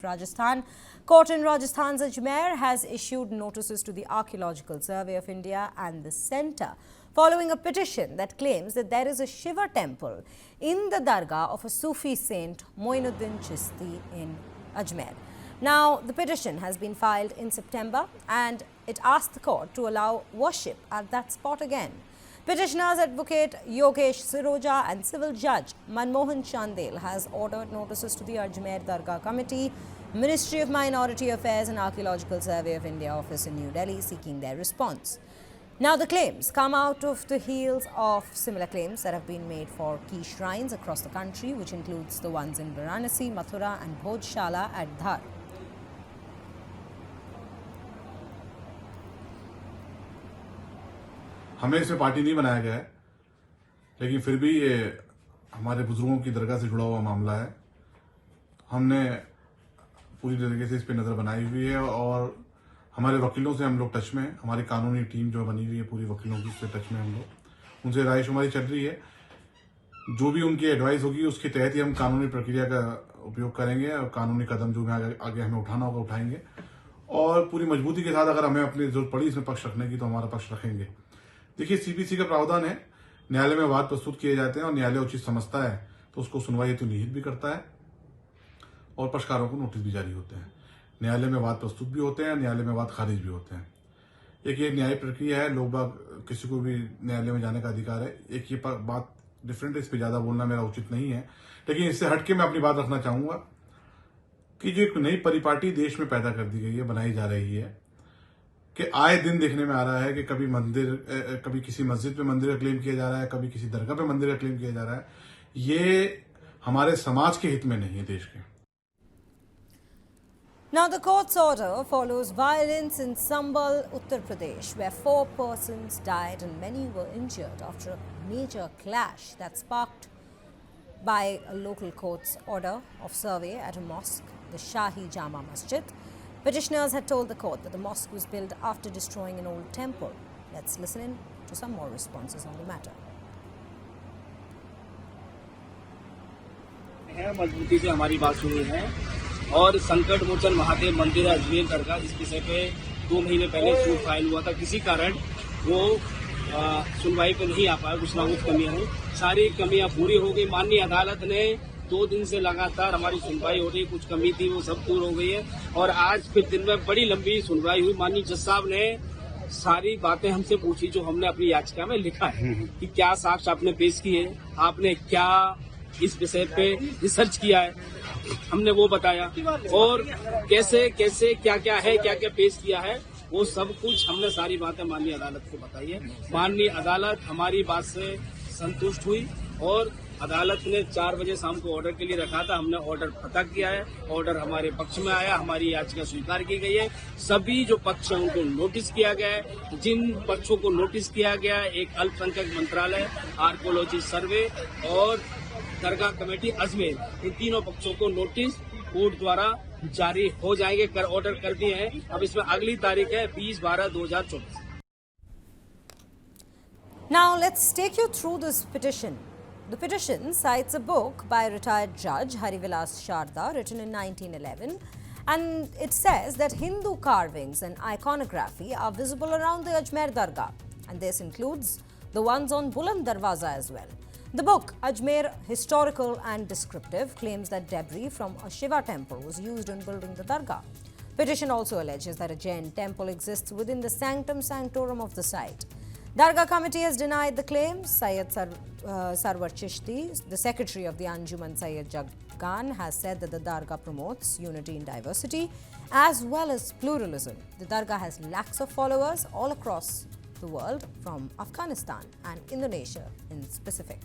Rajasthan. Court in Rajasthan's Ajmer has issued notices to the Archaeological Survey of India and the Centre following a petition that claims that there is a Shiva temple in the dargah of a Sufi saint Moinuddin Chishti in Ajmer. Now, the petition has been filed in September and it asked the court to allow worship at that spot again. Petitioners advocate Yogesh Siroja and civil judge Manmohan Chandel has ordered notices to the Ajmer Dargah Committee, Ministry of Minority Affairs and Archaeological Survey of India office in New Delhi seeking their response. Now, the claims come out of the heels of similar claims that have been made for key shrines across the country, which includes the ones in Varanasi, Mathura and Bhojshala at Dhar. हमें इसमें party नहीं बनाया गया है, लेकिन फिर भी ये हमारे बुजुर्गों की दरगाह से जुड़ा हुआ मामला है। हमने पूरी तरीके से इस पर नज़र बनाई हुई है और हमारे वकीलों से हम लोग टच में हैं। हमारी कानूनी टीम जो बनी हुई है पूरी वकीलों की, उससे टच में हम लोग उनसे राय शुमारी चल रही है। जो भी उनकी एडवाइस होगी उसके तहत ही हम कानूनी प्रक्रिया का उपयोग करेंगे और कानूनी कदम जो आगे हमें उठाना होगा उठाएंगे और पूरी मजबूती के साथ अगर हमें अपनी जरूरत पड़ी इसमें पक्ष रखने की तो हमारा पक्ष रखेंगे। देखिए, सीबीसी का प्रावधान है, न्यायालय में वाद प्रस्तुत किए जाते हैं और न्यायालय उचित समझता है तो उसको सुनवाई हेतु निहित भी करता है और पक्षकारों को नोटिस भी जारी होते हैं। न्यायालय में वाद प्रस्तुत भी होते हैं, न्यायालय में वाद खारिज भी होते हैं। एक ये न्यायिक प्रक्रिया है, लोग बाग किसी को भी न्यायालय में जाने का अधिकार है। एक ये बात डिफरेंट है, इस पर ज्यादा बोलना मेरा उचित नहीं है, लेकिन इससे हटके मैं अपनी बात रखना चाहूंगा कि जो एक नई परिपाटी देश में पैदा कर दी गई है, बनाई जा रही है कि आए दिन देखने में आ रहा है कि कभी किसी मस्जिद पे मंदिर का क्लेम किया जा रहा है, कभी किसी दरगाह पे मंदिर का क्लेम किया जा रहा है। ये हमारे समाज के हित में नहीं है, देश के। Now, the court's order follows violence in Sambal, Uttar Pradesh, where 4 persons died and many were injured after a major clash that sparked by a local court's order of survey at a mosque, the Shahi Jama Masjid. Petitioners had told the court that the mosque was built after destroying an old temple. Let's listen in to some more responses on the matter. मजबूती से हमारी बात सुनी है और संकट मोचन महादेव मंदिर अजमेर दरगाह इस विषय पे 2 महीने पहले सूट फाइल हुआ था। किसी कारण वो सुनवाई पे नहीं आ पाया, कुछ ना कुछ कमियां हुई। सारी कमियां पूरी हो गई। माननीय अदालत ने 2 दिन से लगातार हमारी सुनवाई हो रही, कुछ कमी थी वो सब दूर हो गई है और आज फिर दिन में बड़ी लंबी सुनवाई हुई। माननीय जज साहब ने सारी बातें हमसे पूछी जो हमने अपनी याचिका में लिखा है कि क्या साक्ष्य आपने पेश किए, आपने क्या इस विषय पे रिसर्च किया है, हमने वो बताया और कैसे कैसे क्या क्या है, क्या क्या पेश किया है, वो सब कुछ हमने सारी बातें माननीय अदालत को बताई है। माननीय अदालत हमारी बात से संतुष्ट हुई और अदालत ने 4 बजे शाम को ऑर्डर के लिए रखा था। हमने ऑर्डर पता किया है, ऑर्डर हमारे पक्ष में आया, हमारी याचिका स्वीकार की गई है। सभी जो पक्ष हैं उनको नोटिस किया गया है। जिन पक्षों को नोटिस किया गया है, एक अल्पसंख्यक मंत्रालय, आर्कोलॉजी सर्वे और दरगाह कमेटी अजमेर, इन तीनों पक्षों को नोटिस कोर्ट द्वारा जारी हो जाएंगे, ऑर्डर कर दिए हैं। अब इसमें अगली तारीख है 20/12/2024। Now, let's take you through this petition. The petition cites a book by retired judge Harivilas Sharda written in 1911, and it says that Hindu carvings and iconography are visible around the Ajmer Dargah, and this includes the ones on Buland Darwaza as well. The book, Ajmer Historical and Descriptive, claims that debris from a Shiva temple was used in building the Dargah. Petition also alleges that a Jain temple exists within the sanctum sanctorum of the site. Dargah committee has denied the claims. Syed Sarwar Chishti, the secretary of the Anjuman Syed Jaggan, has said that the Dargah promotes unity in diversity as well as pluralism. The Dargah has lakhs of followers all across the world, from Afghanistan and Indonesia in specific.